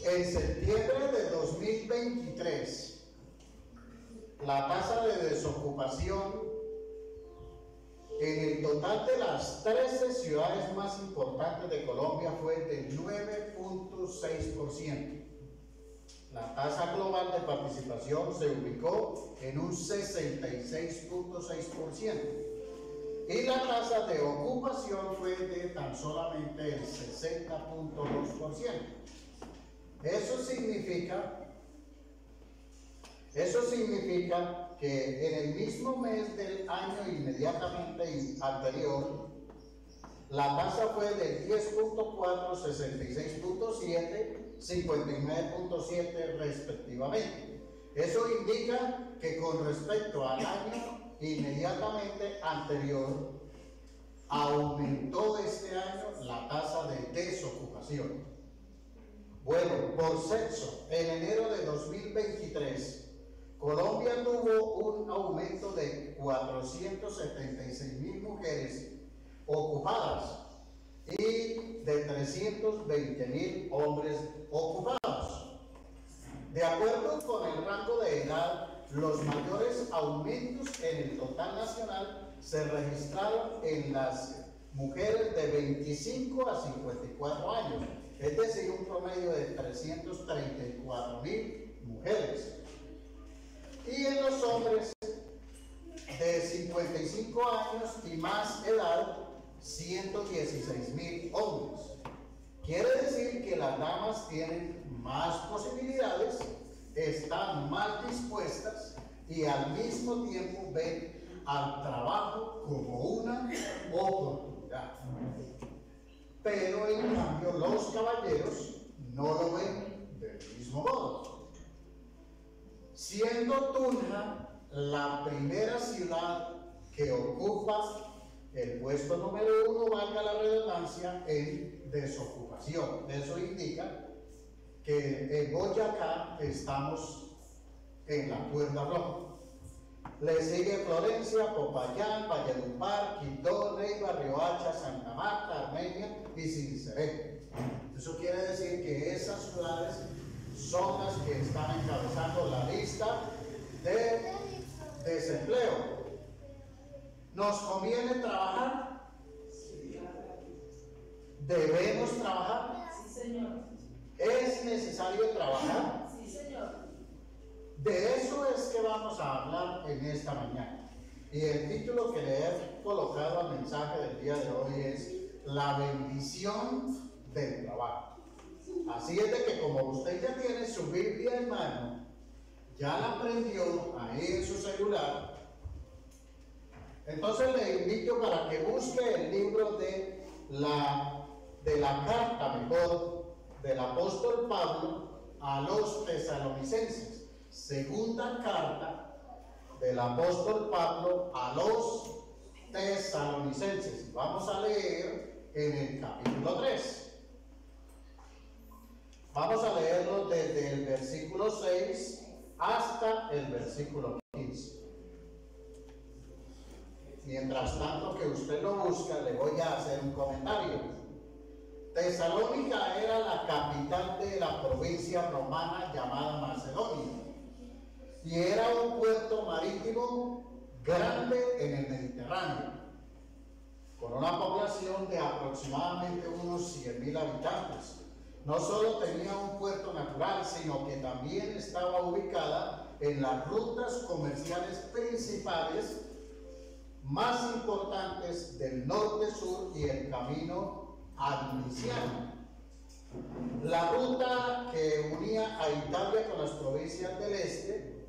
En septiembre de 2023, la tasa de desocupación en el total de las 13 ciudades más importantes de Colombia fue del 9.6%. La tasa global de participación se ubicó en un 66.6%. Y la tasa de ocupación fue de tan solamente el 60.2%. Eso significa que en el mismo mes del año inmediatamente anterior, la tasa fue de 10.4, 66.7, 59.7 respectivamente. Eso indica que con respecto al año inmediatamente anterior, aumentó este año la tasa de desocupación. Bueno, por sexo, en enero de 2023, Colombia tuvo un aumento de 476.000 mujeres ocupadas y de 320.000 hombres ocupados. De acuerdo con el rango de edad, los mayores aumentos en el total nacional se registraron en las mujeres de 25 a 54 años, es decir, un promedio de 334.000 mujeres. Y en los hombres de 55 años y más edad, 116.000 hombres. Quiere decir que las damas tienen más posibilidades, están más dispuestas y al mismo tiempo ven al trabajo como una oportunidad. Pero en cambio los caballeros no lo ven del mismo modo. Siendo Tunja la primera ciudad que ocupa el puesto número 1, valga la redundancia, en desocupación. Eso indica que en Boyacá estamos en la cuerda roja. Le sigue Florencia, Popayán, Valledupar, Quibdó, Neiva, Riohacha, Santa Marta, Armenia y Sincelejo. Eso quiere decir que esas ciudades son las que están encabezando la lista de desempleo. ¿Nos conviene trabajar? Sí. ¿Debemos trabajar? Sí, señor. ¿Es necesario trabajar? Sí, señor. De eso es que vamos a hablar en esta mañana. Y el título que le he colocado al mensaje del día de hoy es La bendición del trabajo. Así es de que como usted ya tiene su Biblia en mano, ya la prendió ahí en su celular, entonces le invito para que busque el libro de la carta, mejor, del apóstol Pablo a los tesalonicenses. Segunda carta del apóstol Pablo a los tesalonicenses. Vamos a leer en el capítulo 3. Vamos a leerlo desde el versículo 6 hasta el versículo 15. Mientras tanto que usted lo busca, le voy a hacer un comentario. Tesalónica era la capital de la provincia romana llamada Macedonia y era un puerto marítimo grande en el Mediterráneo, con una población de aproximadamente unos 100.000 habitantes. No solo tenía un puerto natural, sino que también estaba ubicada en las rutas comerciales principales más importantes del norte-sur y el camino adniciano. La ruta que unía a Italia con las provincias del este,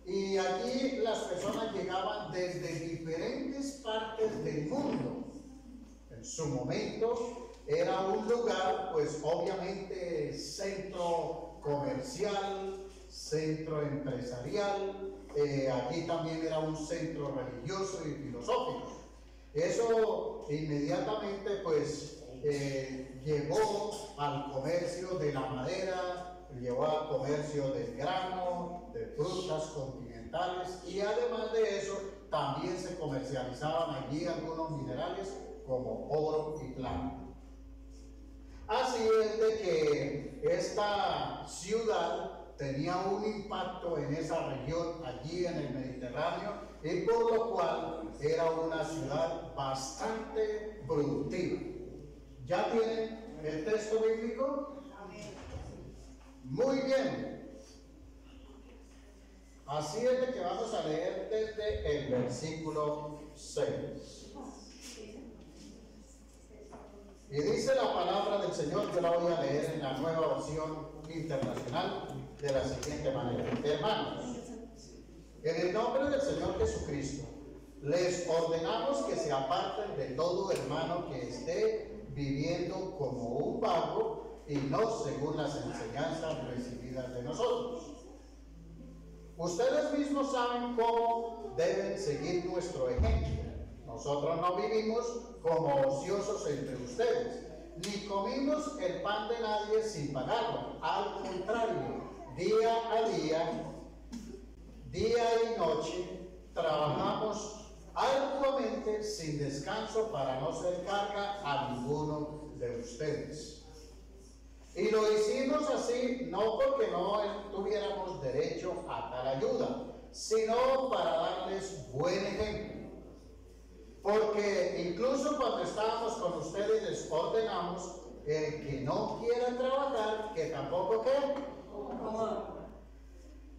y allí las personas llegaban desde diferentes partes del mundo. En su momento era un lugar, pues obviamente, centro comercial, centro empresarial, allí también era un centro religioso y filosófico. Eso inmediatamente pues llevó al comercio de la madera, llevó al comercio del grano, de frutas continentales, y además de eso también se comercializaban allí algunos minerales como oro y plata. Así es de que esta ciudad tenía un impacto en esa región, allí en el Mediterráneo, y por lo cual era una ciudad bastante productiva. ¿Ya tienen el texto bíblico? Muy bien. Así es de que vamos a leer desde el versículo 6. Y dice la palabra del Señor, yo la voy a leer en la Nueva Versión Internacional de la siguiente manera. Hermanos, en el nombre del Señor Jesucristo, les ordenamos que se aparten de todo hermano que esté viviendo como un vago y no según las enseñanzas recibidas de nosotros. Ustedes mismos saben cómo deben seguir nuestro ejemplo. Nosotros no vivimos como ociosos entre ustedes, ni comimos el pan de nadie sin pagarlo. Al contrario, día a día, día y noche, trabajamos arduamente sin descanso para no ser carga a ninguno de ustedes. Y lo hicimos así no porque no tuviéramos derecho a tal ayuda, sino para darles buen ejemplo. Porque incluso cuando estábamos con ustedes les ordenamos el que no quiera trabajar, que tampoco quiera.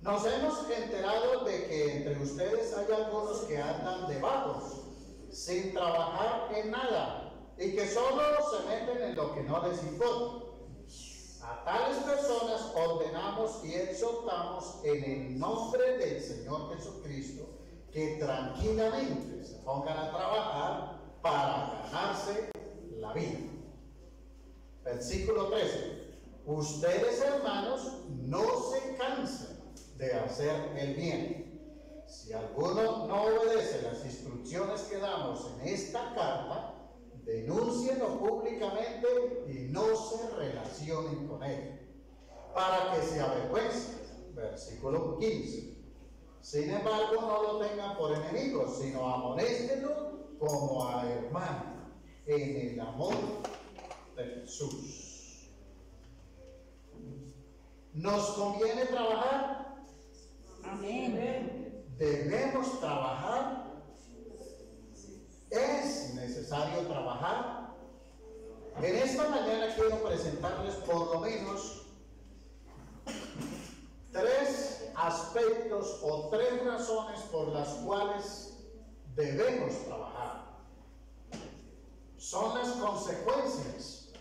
Nos hemos enterado de que entre ustedes hay algunos que andan de vagos, sin trabajar en nada, y que solo se meten en lo que no les importa. A tales personas ordenamos y exhortamos en el nombre del Señor Jesucristo que tranquilamente se pongan a trabajar para ganarse la vida. Versículo 13. Ustedes, hermanos, no se cansen de hacer el bien. Si alguno no obedece las instrucciones que damos en esta carta, denúncienlo públicamente y no se relacionen con él, para que se avergüencen. Versículo 15. Sin embargo, no lo tengan por enemigos, sino amonéstenlo como a hermano en el amor de Jesús. ¿Nos conviene trabajar? Amén. ¿Debemos trabajar? ¿Es necesario trabajar? En esta mañana quiero presentarles por lo menos 3 aspectos o 3 razones por las cuales debemos trabajar. Son las consecuencias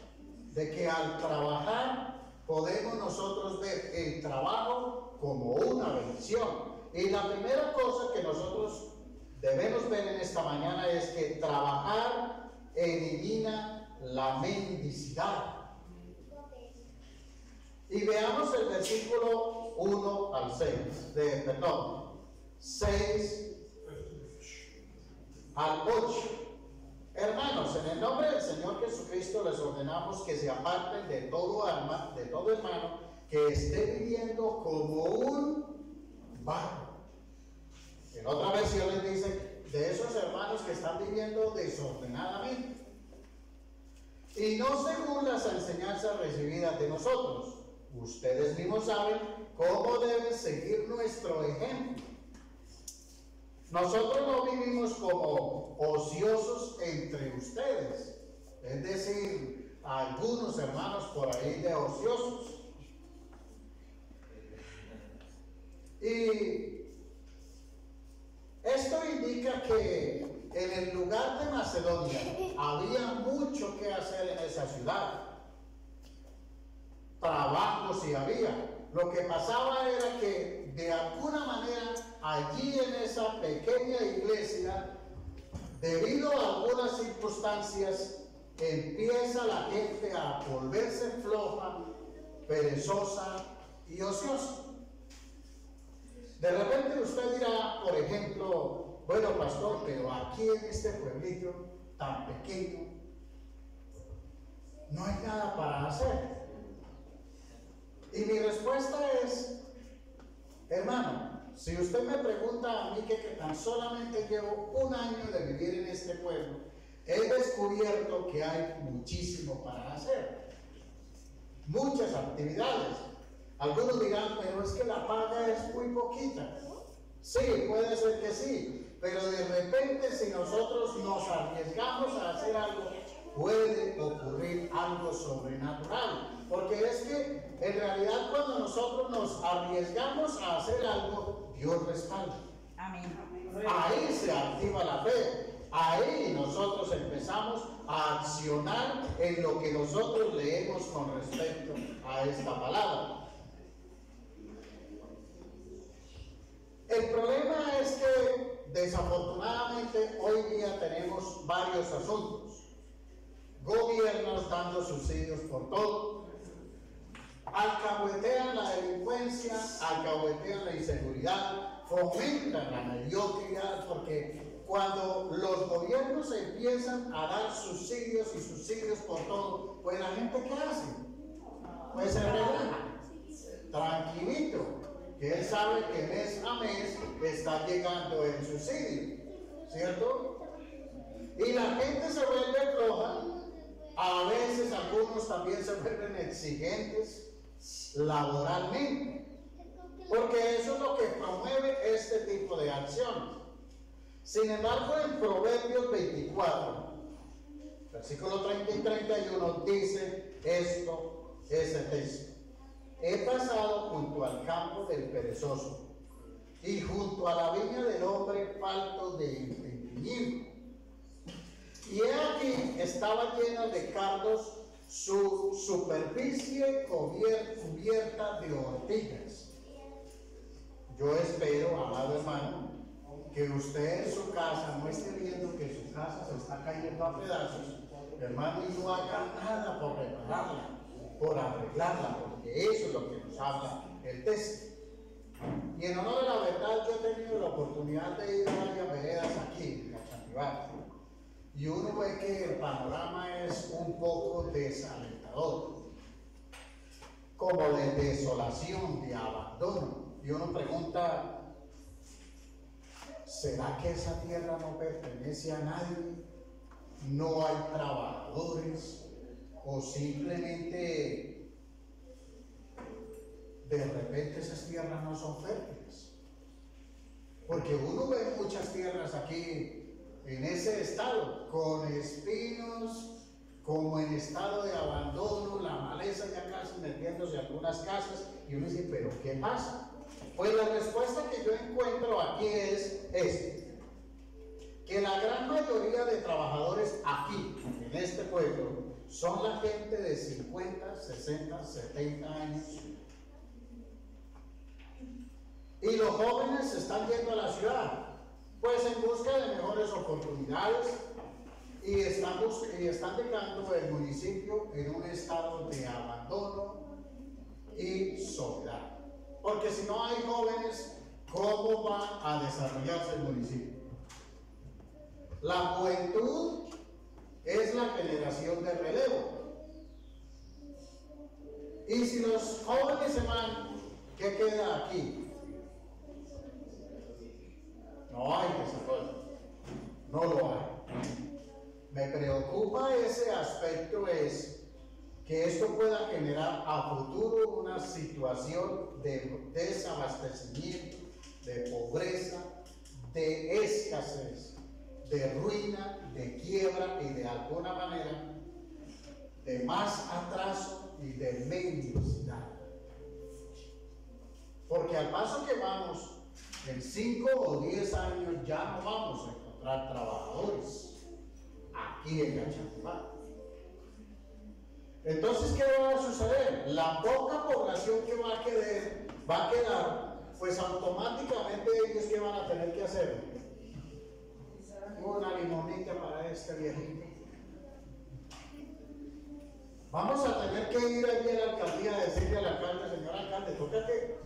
de que al trabajar podemos nosotros ver el trabajo como una bendición. Y la primera cosa que nosotros debemos ver en esta mañana es que trabajar elimina la mendicidad. Y veamos el versículo 1 al 6, 6 al 8. Hermanos, en el nombre del Señor Jesucristo les ordenamos que se aparten de todo hermano que esté viviendo como un vago. En otra versión les dice, de esos hermanos que están viviendo desordenadamente y no según las enseñanzas recibidas de nosotros. Ustedes mismos saben cómo deben seguir nuestro ejemplo. Nosotros no vivimos como ociosos entre ustedes, es decir, algunos hermanos por ahí de ociosos. Y esto indica que en el lugar de Macedonia había mucho que hacer en esa ciudad. Trabajo sí había. Lo que pasaba era que de alguna manera allí en esa pequeña iglesia, debido a algunas circunstancias, empieza la gente a volverse floja, perezosa y ociosa. De repente usted dirá, por ejemplo, bueno, pastor, pero aquí en este pueblito tan pequeño no hay nada para hacer. Y mi respuesta es, hermano, si usted me pregunta a mí que tan solamente llevo 1 año de vivir en este pueblo, he descubierto que hay muchísimo para hacer. muchas actividades. Algunos dirán, pero es que la paga es muy poquita. Sí, puede ser que sí, pero de repente si nosotros nos arriesgamos a hacer algo, puede ocurrir algo sobrenatural. Porque es que en realidad cuando nosotros nos arriesgamos a hacer algo, Dios respalda. Amén. Ahí se activa la fe. Ahí nosotros empezamos a accionar en lo que nosotros leemos con respecto a esta palabra. El problema es que desafortunadamente hoy día tenemos varios asuntos. Gobiernos dando subsidios por todo, alcahuetean la delincuencia, alcahuetean la inseguridad, fomentan la mediocridad, porque cuando los gobiernos empiezan a dar subsidios y subsidios por todo, pues la gente ¿qué hace? Pues se relaja, tranquilito, que él sabe que mes a mes está llegando el subsidio, ¿cierto? Y la gente se vuelve floja, a veces algunos también se vuelven exigentes laboralmente, porque eso es lo que promueve este tipo de acción. Sin embargo, en Proverbios 24, versículo 30 y 31, dice esto, ese texto: he pasado junto al campo del perezoso y junto a la viña del hombre falto de entendimiento. Y he aquí estaba llena de cardos su superficie cubierta de ortigas. Yo espero, amado hermano, que usted en su casa no esté viendo que su casa se está cayendo a pedazos, hermano, y no haga nada por repararla, por arreglarla, porque eso es lo que nos habla el texto. Y en honor a la verdad, yo he tenido la oportunidad de ir a varias veredas aquí, en Cachantibar, y uno ve que el panorama es un poco desalentador, como de desolación, de abandono. Y uno pregunta, ¿será que esa tierra no pertenece a nadie? ¿No hay trabajadores? ¿O simplemente de repente esas tierras no son fértiles? Porque uno ve muchas tierras aquí en ese estado, con espinos, como en estado de abandono, la maleza ya casi metiéndose en algunas casas, y uno dice, ¿pero qué pasa? Pues la respuesta que yo encuentro aquí es que la gran mayoría de trabajadores aquí, en este pueblo, son la gente de 50, 60, 70 años. Y los jóvenes se están yendo a la ciudad, pues en busca de mejores oportunidades, y están dejando el municipio en un estado de abandono y soledad. Porque si no hay jóvenes, ¿cómo va a desarrollarse el municipio? La juventud es la generación de relevo. Y si los jóvenes se van, ¿qué queda aquí? No hay desarrollo, no lo hay. Me preocupa ese aspecto, es que esto pueda generar a futuro una situación de desabastecimiento, de pobreza, de escasez, de ruina, de quiebra y de alguna manera de más atraso y de mendicidad. Porque al paso que vamos, en 5 o 10 años ya no vamos a encontrar trabajadores aquí en Cachantibar. Entonces, ¿qué va a suceder? La poca población que va a quedar, pues automáticamente ellos ¿qué van a tener que hacer? Una limonita para este viejito. Vamos a tener que ir allí a la alcaldía a decirle al alcalde, señor alcalde, toca que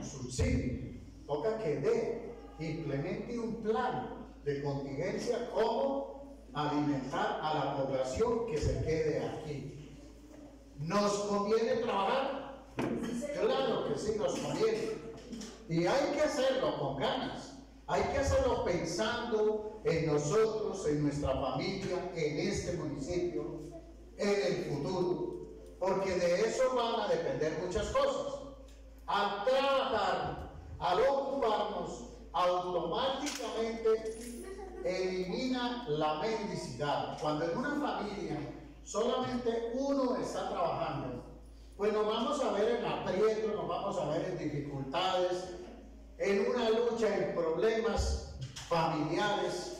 subsidie, toca que implemente un plan de contingencia, cómo alimentar a la población que se quede aquí. ¿Nos conviene trabajar? Claro que sí nos conviene. Y hay que hacerlo con ganas. Hay que hacerlo pensando en nosotros, en nuestra familia, en este municipio, en el futuro. porque de eso van a depender muchas cosas. Al trabajar, al ocuparnos, automáticamente elimina la mendicidad. Cuando en una familia solamente uno está trabajando, pues nos vamos a ver en aprietos, nos vamos a ver en dificultades, en una lucha, en problemas familiares.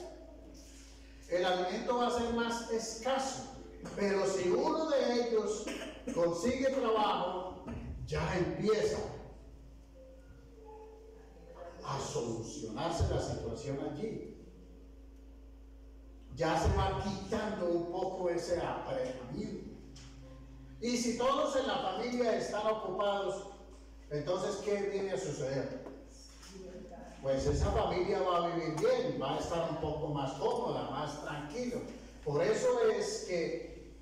El alimento va a ser más escaso, pero si uno de ellos consigue trabajo, ya empieza a solucionarse la situación allí. Ya se va quitando un poco ese apretamiento. Y si todos en la familia están ocupados, entonces ¿qué viene a suceder? Pues esa familia va a vivir bien, va a estar un poco más cómoda, más tranquilo. Por eso es que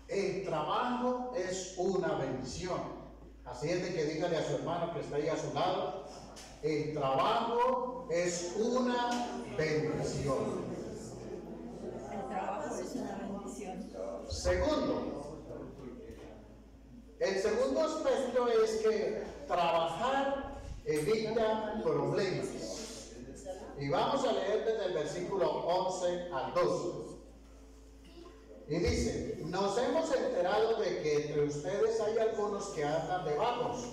el trabajo es una bendición. Así es de que dígale a su hermano que está ahí a su lado, el trabajo es una bendición. El trabajo es una bendición. Segundo, el segundo aspecto es que trabajar evita problemas. Y vamos a leer desde el versículo 11 al 12. Y dice: nos hemos enterado de que entre ustedes hay algunos que andan de vagos,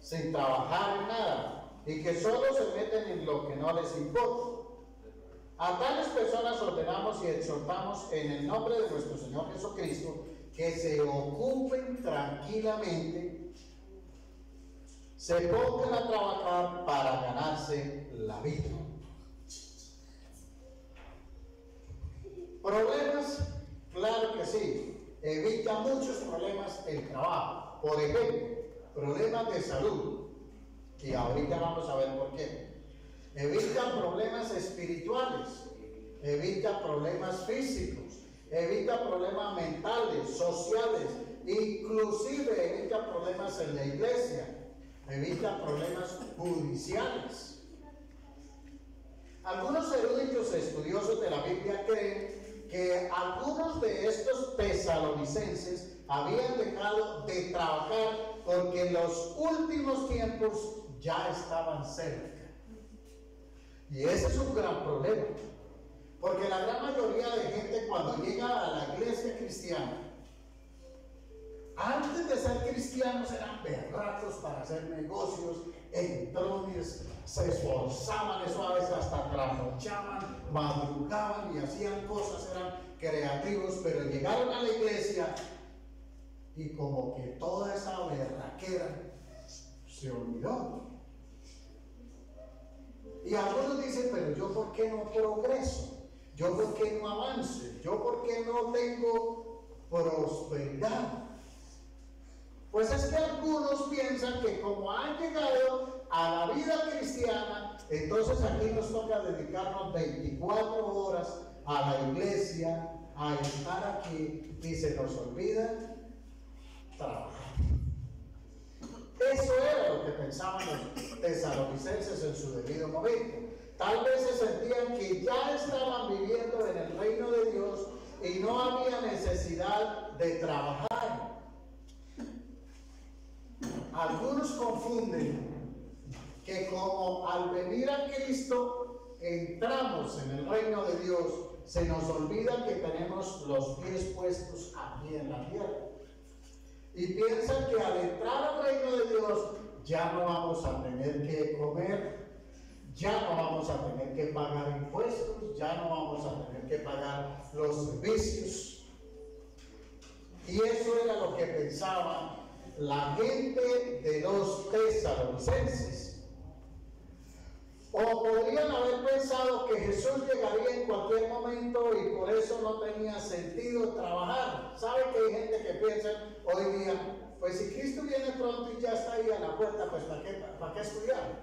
sin trabajar en nada, y que solo se meten en lo que no les importa. A tales personas ordenamos y exhortamos en el nombre de nuestro Señor Jesucristo que se ocupen tranquilamente, se pongan a trabajar para ganarse la vida. ¿Problemas? Claro que sí. Evita muchos problemas el trabajo. Por ejemplo, problemas de salud. Y ahorita vamos a ver por qué. Evita problemas espirituales. Evita problemas físicos. Evita problemas mentales, sociales. Inclusive evita problemas en la iglesia. Evita problemas judiciales. Algunos eruditos estudiosos de la Biblia creen que algunos de estos tesalonicenses habían dejado de trabajar porque los últimos tiempos ya estaban cerca. Y ese es un gran problema, porque la gran mayoría de gente cuando llega a la iglesia cristiana, antes de ser cristianos eran berracos para hacer negocios, entrones, se esforzaban, eso a veces hasta trasnochaban, madrugaban y hacían cosas, eran creativos, pero llegaron a la iglesia y como que toda esa berraquera se olvidó. Y algunos dicen, pero yo por qué no progreso, yo por qué no avance, yo por qué no tengo prosperidad. Pues es que algunos piensan que como han llegado a la vida cristiana, entonces aquí nos toca dedicarnos 24 horas a la iglesia, a estar aquí, y se nos olvida trabajar. Eso era lo que pensaban los tesalonicenses en su debido momento. Tal vez se sentían que ya estaban viviendo en el reino de Dios y no había necesidad de trabajar. Algunos confunden que como al venir a Cristo entramos en el reino de Dios, se nos olvida que tenemos los pies puestos aquí en la tierra. Y piensan que al entrar al reino de Dios ya no vamos a tener que comer, ya no vamos a tener que pagar impuestos, ya no vamos a tener que pagar los servicios. Y eso era lo que pensaba la gente de los tesalonicenses. O podrían haber pensado que Jesús llegaría en cualquier momento y por eso no tenía sentido trabajar. ¿Sabe que hay gente que piensa hoy día, pues si Cristo viene pronto y ya está ahí a la puerta, pues ¿para qué estudiar?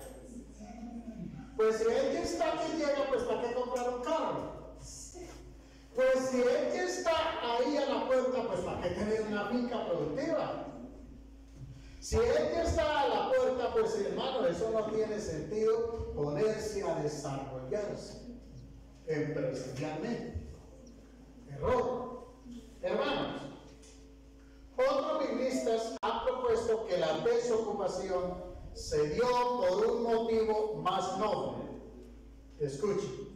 Pues si Él ya está que llega, pues ¿para qué comprar un carro? Pues si Él ya está ahí a la puerta, pues ¿para qué tener una finca productiva? Si Él ya está a la puerta, pues hermano, eso no tiene sentido ponerse a desarrollarse empresarialmente. Error. Hermanos, ocupación se dio por un motivo más noble. Escuchen,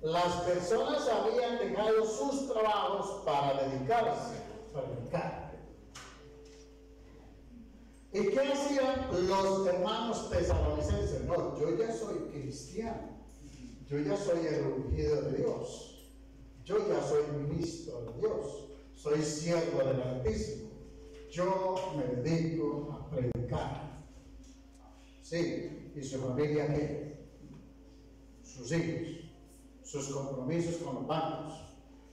las personas habían dejado sus trabajos para dedicarse a predicar. ¿Y qué hacían los hermanos tesalonicenses? No, yo ya soy cristiano, yo ya soy el ungido de Dios, yo ya soy ministro de Dios, soy siervo del Altísimo, yo me dedico a predicar. Sí, ¿y su familia qué? Sus hijos, sus compromisos con los bancos,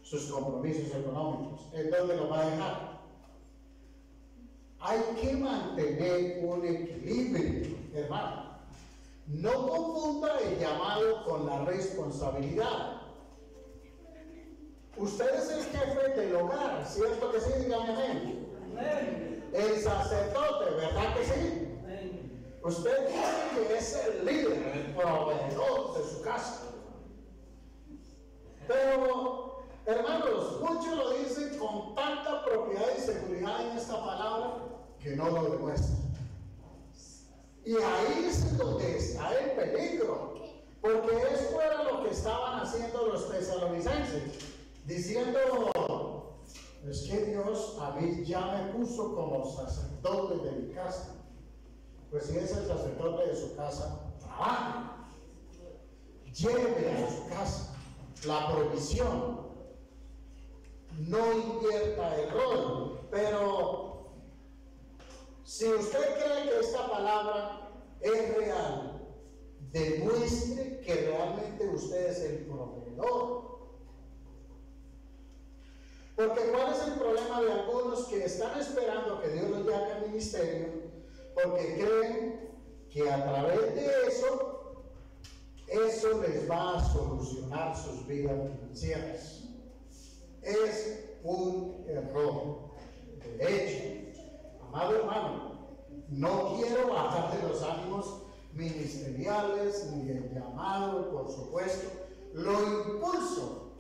sus compromisos económicos, ¿en dónde los va a dejar? Hay que mantener un equilibrio, hermano. No confunda el llamado con la responsabilidad. Usted es el jefe del hogar, ¿cierto que sí? Dígame amén. El sacerdote, ¿verdad que sí? Usted dice que es el líder, el proveedor de su casa. Pero, hermanos, muchos lo dicen con tanta propiedad y seguridad en esta palabra que no lo demuestran. Y ahí es donde está el peligro, porque eso era lo que estaban haciendo los tesalonicenses, diciendo: es que Dios a mí ya me puso como sacerdote de mi casa. Pues si es el sacerdote de su casa, trabaje, lleve a su casa la provisión, no invierta el rol. Pero si usted cree que esta palabra es real, demuestre que realmente usted es el proveedor. Porque ¿cuál es el problema de algunos que están esperando que Dios los llame al ministerio? Porque creen que a través de eso les va a solucionar sus vidas financieras. Es un error. De hecho, amado hermano, no quiero bajar de los ánimos ministeriales ni el llamado, por supuesto. Lo impulso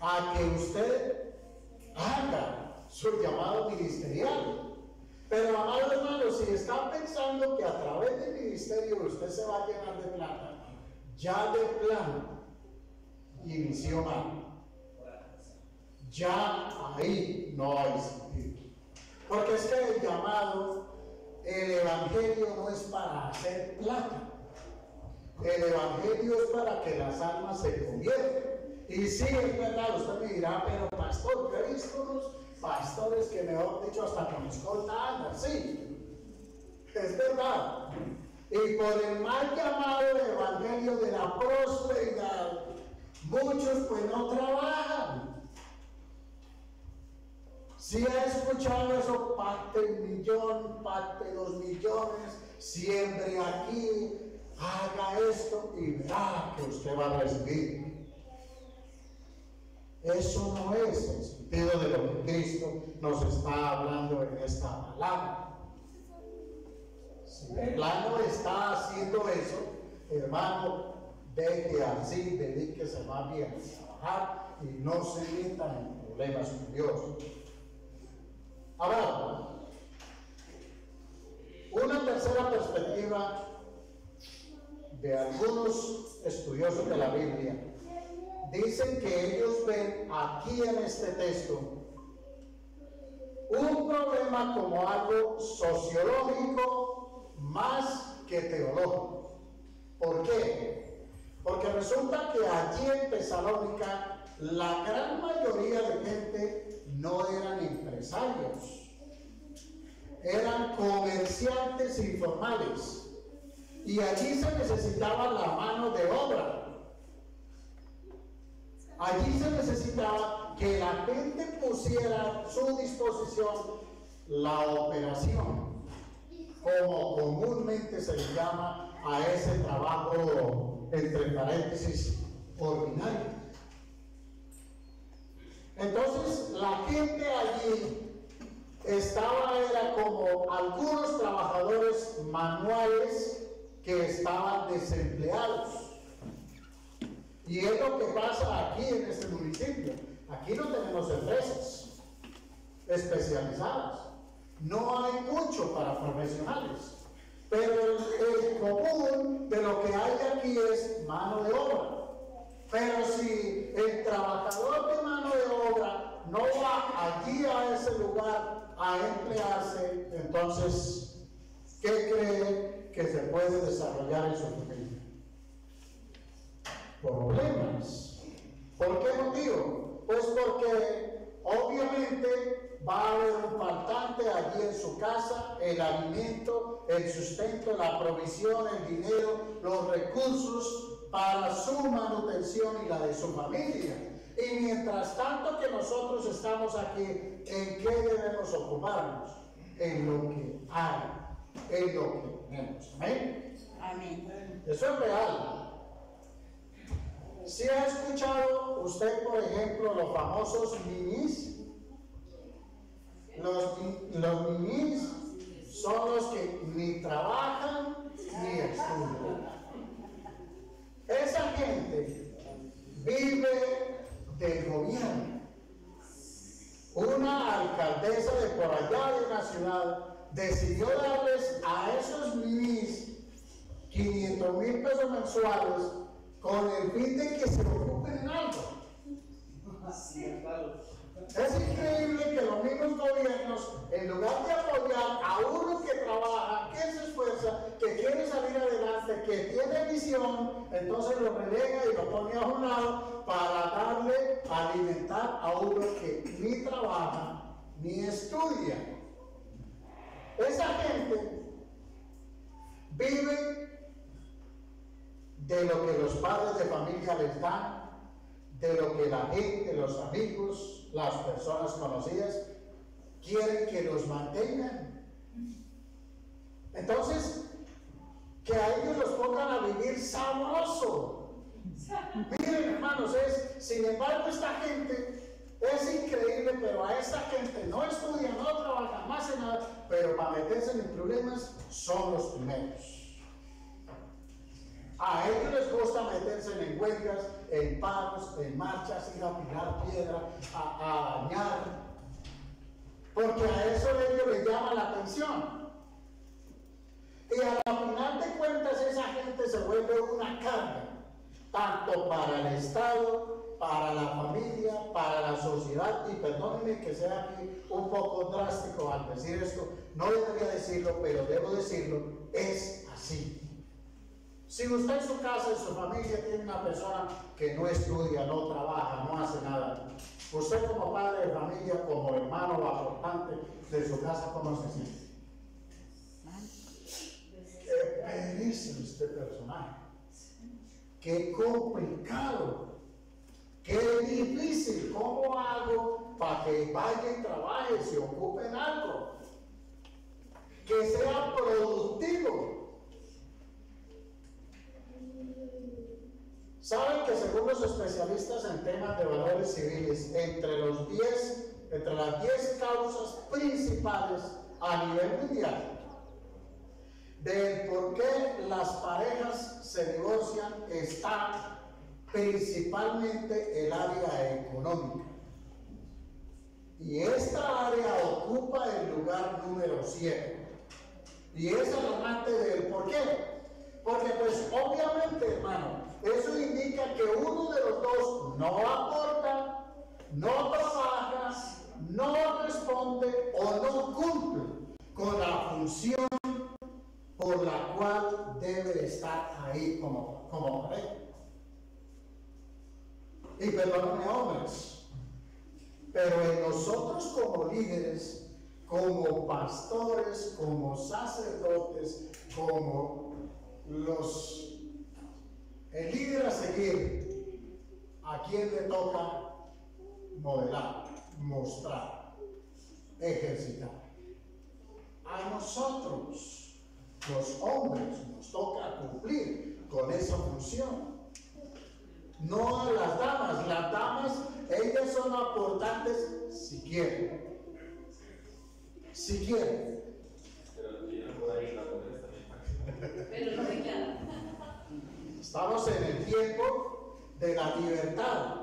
a que usted haga su llamado ministerial. Pero, amado hermano, si está pensando que a través del ministerio usted se va a llenar de plata, ya de plano inició mal. Ya ahí no hay sentido. Porque es que el llamado, el evangelio no es para hacer plata. El evangelio es para que las almas se conviertan. Y sí, es verdad, usted me dirá: pero pastor, yo he visto unos pastores que, mejor dicho, hasta con escolta andan. Sí, es verdad. Y por el mal llamado evangelio de la prosperidad, muchos pues no trabajan. Si ha escuchado eso: parte 1 millón, parte 2 millones, siembre aquí, haga esto y verá que usted va a recibir. Eso no es el sentido de lo que Cristo nos está hablando en esta palabra. Si de plano está haciendo eso, hermano, deje así, dedíquese más bien a trabajar y no se metan en problemas con Dios. Ahora, una tercera perspectiva de algunos estudiosos de la Biblia dicen que ellos ven aquí en este texto un problema como algo sociológico más que teológico. ¿Por qué? Porque resulta que allí en Tesalónica la gran mayoría de gente no eran empresarios, eran comerciantes informales, y allí se necesitaba la mano de obra. Allí se necesitaba que la gente pusiera a su disposición la operación, como comúnmente se le llama a ese trabajo, entre paréntesis, ordinario. Entonces la gente allí era como algunos trabajadores manuales que estaban desempleados. Y es lo que pasa aquí en este municipio. Aquí no tenemos empresas especializadas. No hay mucho para profesionales. Pero el común de lo que hay aquí es mano de obra. Pero si el trabajador de mano de obra no va allí a ese lugar a emplearse, entonces, ¿qué cree que se puede desarrollar en su familia? Problemas. ¿Por qué motivo? Pues porque obviamente va a haber un faltante allí en su casa, el alimento, el sustento, la provisión, el dinero, los recursos para su manutención y la de su familia. Y mientras tanto que nosotros estamos aquí, ¿en qué debemos ocuparnos? En lo que hay, en lo que tenemos. ¿Amén? Amén. Eso es real. ¿Sí ha escuchado usted, por ejemplo, los famosos ninis? Los ninis son los que ni trabajan ni estudian. Esa gente vive del gobierno. Una alcaldesa de por allá de una ciudad decidió darles a esos ninis 500,000 pesos mensuales con el fin de que se ocupen en algo. Es increíble que los mismos gobiernos, en lugar de apoyar a uno que trabaja, que se esfuerza, que quiere salir adelante, que tiene visión, entonces lo relega y lo pone a un lado para darle a alimentar a uno que ni trabaja ni estudia. Esa gente vive de lo que los padres de familia les dan, de lo que la gente, los amigos, las personas conocidas quieren que los mantengan. Entonces, que a ellos los pongan a vivir sabroso. Miren, hermanos, sin embargo, esta gente es increíble, pero a esta gente no estudia, no trabaja, no hace nada, pero para meterse en problemas son los primeros. A ellos les gusta meterse en huelgas, en paros, en marchas, ir a pilar piedra, a dañar, porque a eso ellos les llama la atención. Y a la final de cuentas esa gente se vuelve una carga, tanto para el Estado, para la familia, para la sociedad, y perdónenme que sea aquí un poco drástico al decir esto, no debería decirlo, pero debo decirlo, es así. Si usted en su casa, en su familia, tiene una persona que no estudia, no trabaja, no hace nada, usted como padre de familia, como hermano o aportante de su casa, ¿cómo se siente? Qué pereza este personaje, qué complicado, qué difícil, ¿cómo hago para que vaya y trabaje, se ocupe en algo, que sea productivo? Saben que según los especialistas en temas de valores civiles, entre las 10 causas principales a nivel mundial del por qué las parejas se divorcian está principalmente el área económica. Y esta área ocupa el lugar número 7. Y es alarmante del por qué. Porque pues obviamente, hermano, eso indica que uno de los dos no aporta, no trabaja, no responde o no cumple con la función por la cual debe estar ahí como pareja. Y perdónenme, hombres, pero en nosotros como líderes, como pastores, como sacerdotes, como el líder a seguir, ¿a quién le toca modelar, mostrar, ejercitar? A nosotros, los hombres, nos toca cumplir con esa función. No a las damas. Las damas, ellas son aportantes si quieren. Si quieren. Pero no reclaman. Estamos en el tiempo de la libertad.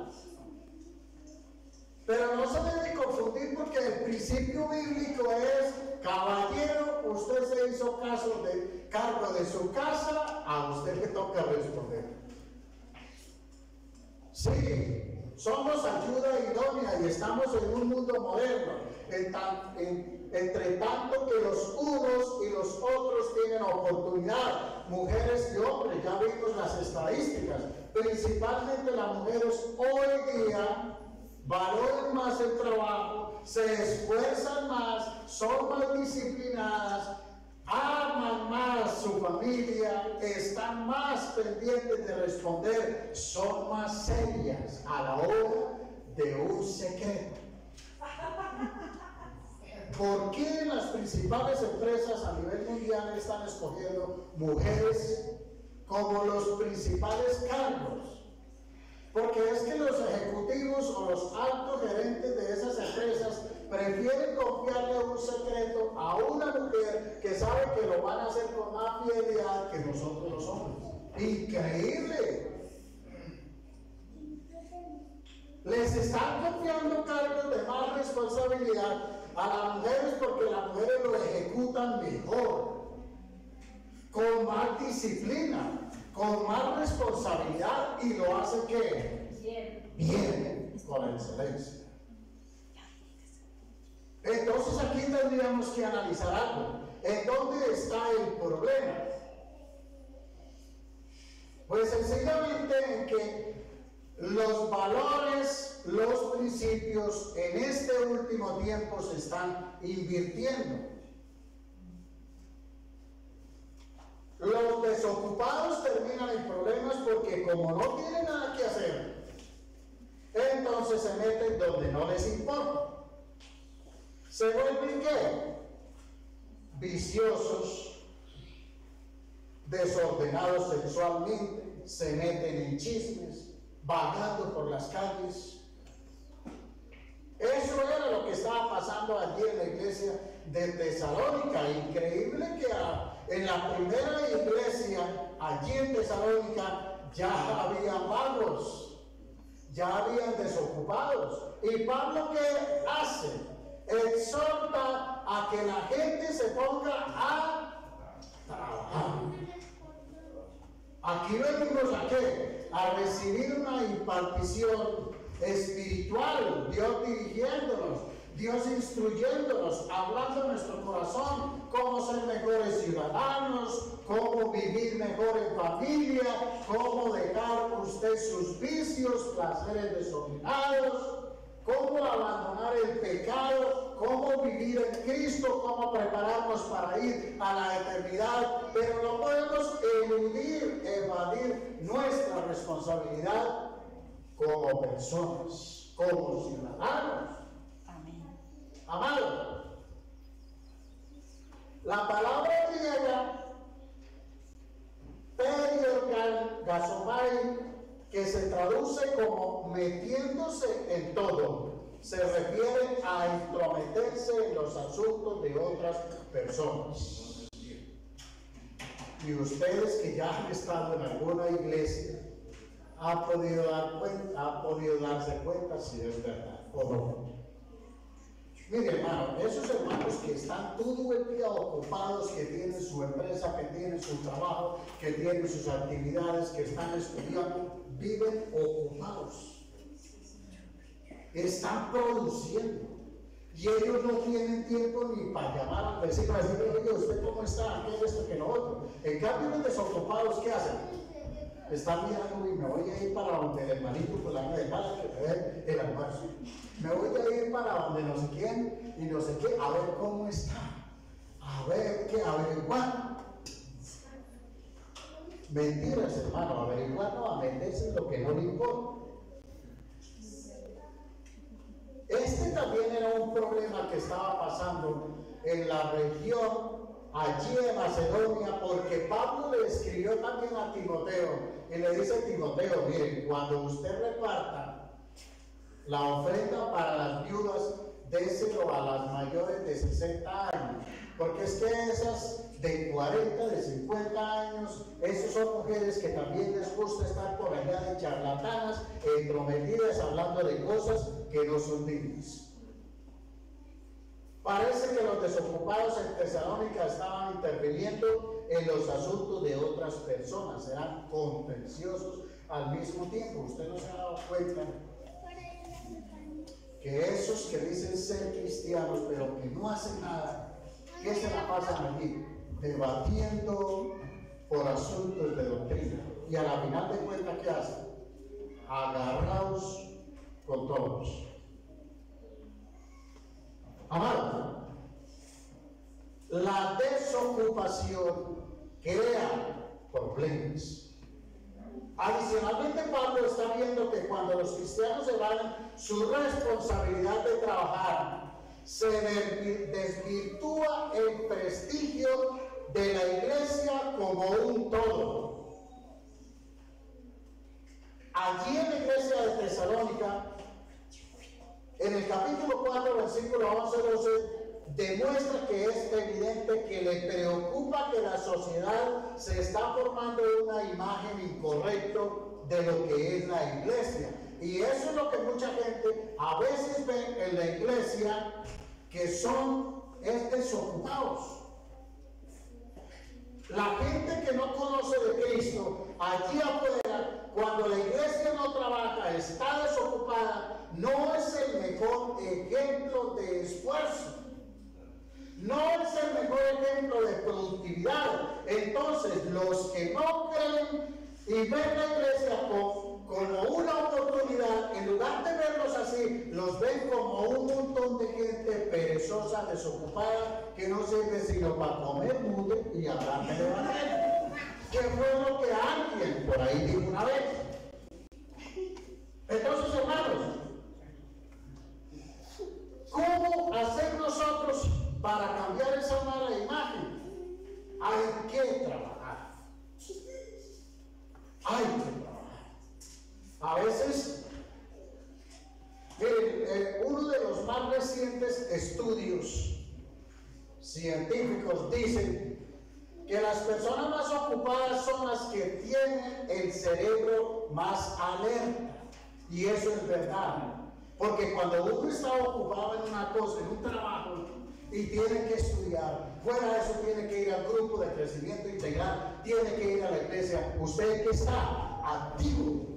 Pero no se debe confundir porque el principio bíblico es: caballero, usted se hizo cargo de su casa, a usted le toca responder. Sí, somos ayuda idónea y estamos en un mundo moderno, entre tanto que los unos y los otros tienen oportunidad, mujeres y hombres, ya vimos las estadísticas, principalmente las mujeres hoy día valoran más el trabajo, se esfuerzan más, son más disciplinadas, aman más su familia, están más pendientes de responder, son más serias a la hora de un secreto. ¿Por qué las principales empresas a nivel mundial están escogiendo mujeres como los principales cargos? Porque es que los ejecutivos o los altos gerentes de esas empresas prefieren confiarle un secreto a una mujer que sabe que lo van a hacer con más fidelidad que nosotros los hombres. ¡Increíble! Les están confiando cargos de más responsabilidad a las mujeres porque las mujeres lo ejecutan mejor, con más disciplina, con más responsabilidad y lo hace ¿qué? Bien, con excelencia. Entonces aquí tendríamos que analizar algo. ¿En dónde está el problema? Pues sencillamente en que los valores, los principios en este último tiempo se están invirtiendo. Los desocupados terminan en problemas porque como no tienen nada que hacer, entonces se meten donde no les importa. Se vuelven ¿qué? Viciosos, desordenados sexualmente, se meten en chismes, vagando por las calles. Eso era lo que estaba pasando allí en la iglesia de Tesalónica. Increíble que en la primera iglesia, allí en Tesalónica, ya había vagos, ya habían desocupados. ¿Y Pablo qué hace? Exhorta a que la gente se ponga a trabajar. Aquí venimos ¿a qué? A recibir una impartición espiritual, Dios dirigiéndonos, Dios instruyéndonos, hablando en nuestro corazón, cómo ser mejores ciudadanos, cómo vivir mejor en familia, cómo dejar usted sus vicios, placeres desordenados, cómo abandonar el pecado, cómo vivir en Cristo, cómo prepararnos para ir a la eternidad, pero no podemos evadir nuestra responsabilidad como personas, como ciudadanos. Amén. Amado, la palabra griega periorgasomai, que se traduce como metiéndose en todo, se refiere a intrometerse en los asuntos de otras personas. Y ustedes que ya han estado en alguna iglesia, ¿han podido darse cuenta si es verdad o no? Mire, hermano, esos hermanos que están todo el día ocupados, que tienen su empresa, que tienen su trabajo, que tienen sus actividades, que están estudiando, viven ocupados, están produciendo, y ellos no tienen tiempo ni para llamar al vecino a decirle, oye, ¿usted cómo está? ¿Qué es esto? ¿Qué lo otro? En cambio, los desocupados, ¿qué hacen? Están mirando y me voy a ir para donde el hermanito fulano de tal que me dé el almuerzo. Me voy a ir para donde no sé quién y no sé qué, a ver cómo está, a ver qué, averiguar. Mentiras, hermano, averiguar no, a meterse en lo que no le importa. Este también era un problema que estaba pasando en la región allí en Macedonia, porque Pablo le escribió también a Timoteo y le dice a Timoteo, miren, cuando usted reparta la ofrenda para las viudas, déselo a las mayores de 60 años, porque es que esas de 40, de 50 años, esas son mujeres que también les gusta estar por allá de charlatanas, entrometidas, hablando de cosas que no son dignas. Parece que los desocupados en Tesalónica estaban interviniendo en los asuntos de otras personas, eran contenciosos al mismo tiempo. Usted no se ha dado cuenta que esos que dicen ser cristianos pero que no hacen nada, ¿qué se la pasan allí? Debatiendo por asuntos de doctrina. Y a la final de cuentas, ¿qué hacen? Agarrados con todos. Amados, la desocupación crea problemas. Adicionalmente, Pablo está viendo que cuando los cristianos evaden su responsabilidad de trabajar, se desvirtúa el prestigio de la iglesia como un todo. Allí en la iglesia de Tesalónica, en el capítulo 4, versículo 11-12, demuestra que es evidente que le preocupa que la sociedad se está formando una imagen incorrecta de lo que es la iglesia. Y eso es lo que mucha gente a veces ve en la iglesia, que es desocupados. La gente que no conoce de Cristo, allí afuera, cuando la iglesia no trabaja, está desocupada, no es el mejor ejemplo de esfuerzo. No es el mejor ejemplo de productividad. Entonces, los que no creen y ven la iglesia como una oportunidad, en lugar de verlos así, los ven como un montón de gente perezosa, desocupada, que no sirve sino para comer mugre y hablar de evangelio. Que fue lo que alguien por ahí dijo una vez. Entonces, hermanos, ¿cómo hacer nosotros para cambiar esa mala imagen? Hay que trabajar. Hay que trabajar. A veces, uno de los más recientes estudios científicos dicen que las personas más ocupadas son las que tienen el cerebro más alerta. Y eso es verdad. Porque cuando uno está ocupado en una cosa, en un trabajo, y tiene que estudiar, fuera de eso tiene que ir al grupo de crecimiento integral, tiene que ir a la iglesia, usted que está activo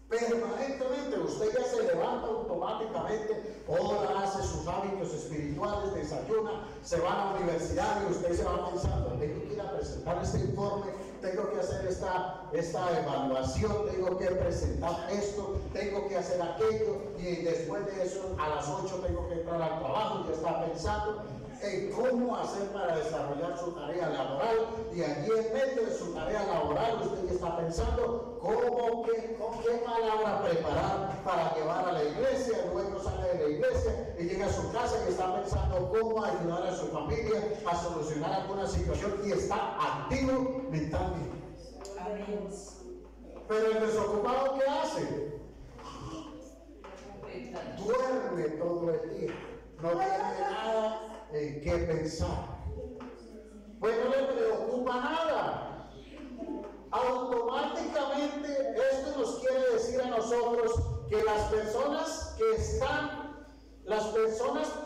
permanentemente, usted ya se levanta automáticamente, ora, hace sus hábitos espirituales, desayuna, se va a la universidad y usted se va pensando, tengo que ir a presentar este informe, tengo que hacer esta evaluación, tengo que presentar esto, tengo que hacer aquello, y después de eso a las 8 tengo que entrar al trabajo, ya está pensando en cómo hacer para desarrollar su tarea laboral, y allí en medio de su tarea laboral usted ya está pensando con qué palabra preparar para llevar a la iglesia, luego sale de la iglesia y llega a su casa y está pensando cómo ayudar a su familia a solucionar alguna situación, y está activo mentalmente. Amén. Pero el desocupado, ¿qué hace? Duerme todo el día, no tiene nada en qué pensar, pues no le preocupa nada. Automáticamente esto nos quiere decir a nosotros que las personas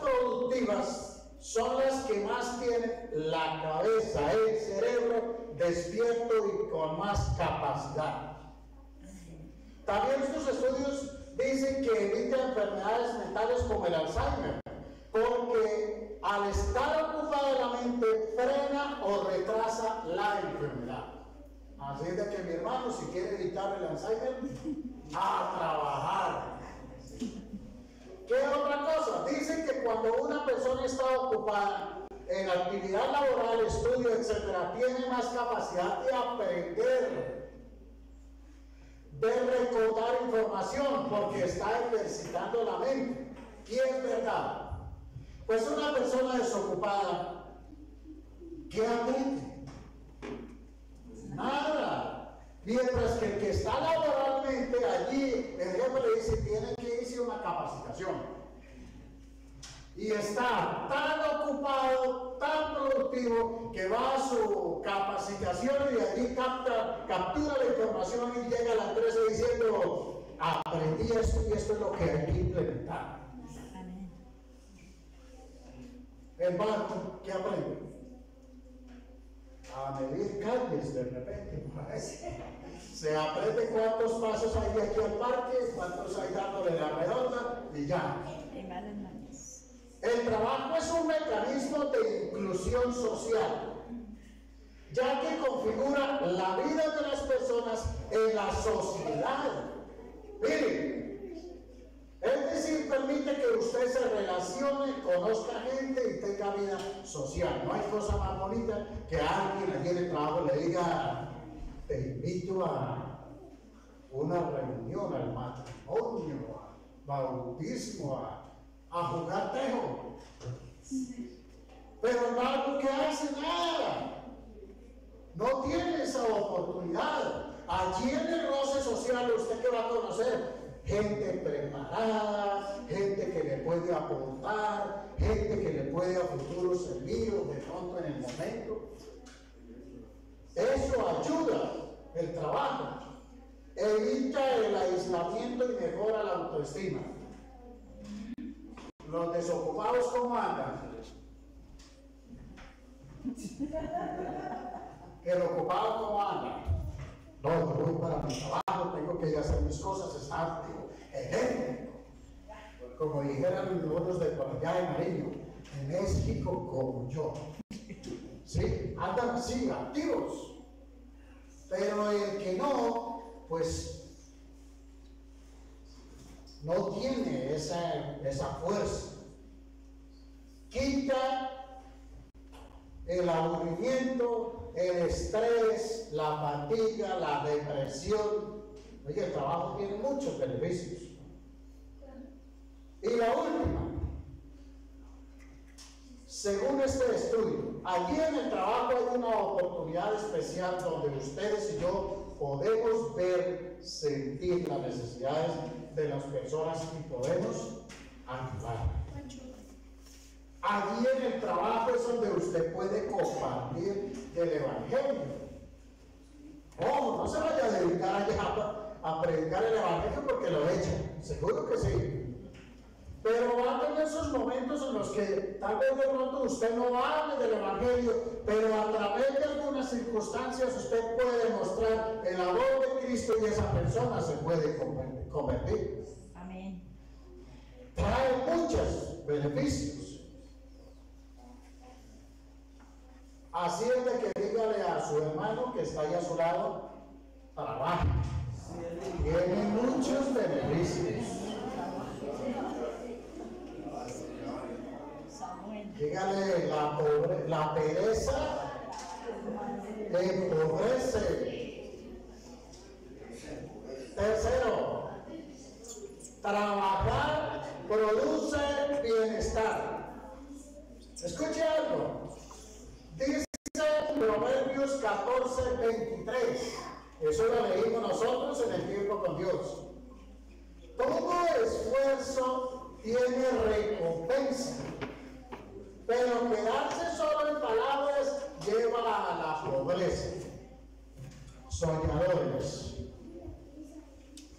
productivas son las que más tienen la cabeza, el cerebro despierto y con más capacidad. También estos estudios dicen que evita enfermedades mentales como el Alzheimer, porque al estar ocupada la mente frena o retrasa la enfermedad. Así es de que mi hermano, si quiere evitar el Alzheimer, a trabajar. ¿Qué otra cosa? Dicen que cuando una persona está ocupada en actividad laboral, estudio, etc., tiene más capacidad de aprender, de recordar información, porque está ejercitando la mente. Y es verdad. Pues una persona desocupada, ¿qué aprende? Nada. Mientras que el que está laboralmente allí, el jefe le dice, tiene que irse a una capacitación. Y está tan ocupado, tan productivo, que va a su capacitación y allí captura la información y llega a la empresa diciendo, aprendí esto y esto es lo que hay que implementar. El barco, ¿qué aprende? A medir calles de repente. Se aprende cuántos pasos hay de aquí al parque, cuántos hay dándole la redonda y ya. El trabajo es un mecanismo de inclusión social, ya que configura la vida de las personas en la sociedad. Miren, es decir, permite que usted se relacione, conozca gente y tenga vida social. No hay cosa más bonita que alguien allí en el trabajo le diga: te invito a una reunión, al matrimonio, al bautismo, a jugar tejo. Pero el barco, ¿qué hace? Nada. No tiene esa oportunidad. Allí en el roce social, ¿usted qué va a conocer? Gente preparada, gente que le puede aportar, gente que le puede a futuro servir de pronto en el momento. Eso ayuda el trabajo, evita el aislamiento y mejora la autoestima. Los desocupados, ¿cómo andan? El ocupado, ¿cómo anda? No, yo voy para mi trabajo, tengo que ir a hacer mis cosas, está enérgico. Como dijeran los de por allá de Nariño, enérgico como yo. ¿Sí? Andan así, activos. Pero el que no, pues no tiene esa fuerza. Quita el aburrimiento, el estrés, la fatiga, la depresión. Oye, el trabajo tiene muchos beneficios. Y la última, según este estudio, allí en el trabajo hay una oportunidad especial donde ustedes y yo podemos ver, sentir las necesidades de las personas y podemos ayudar. Allí en el trabajo es donde usted puede compartir el evangelio. Ojo, no se vaya a dedicar allá a predicar el evangelio porque lo echan, seguro que sí. Pero va a tener esos momentos en los que tal vez de pronto usted no hable del evangelio, pero a través de algunas circunstancias usted puede demostrar el amor de Cristo y esa persona se puede convertir. Amén. Trae muchos beneficios. Así es de que dígale a su hermano que está ahí a su lado: trabaja. Tiene muchos beneficios. Dígale: la pereza empobrece. Tercero, trabajar produce bienestar. Escuche algo. Dice Proverbios 14:23. Eso lo leímos nosotros en el tiempo con Dios. Todo esfuerzo tiene recompensa, pero quedarse solo en palabras lleva a la pobreza. Soñadores.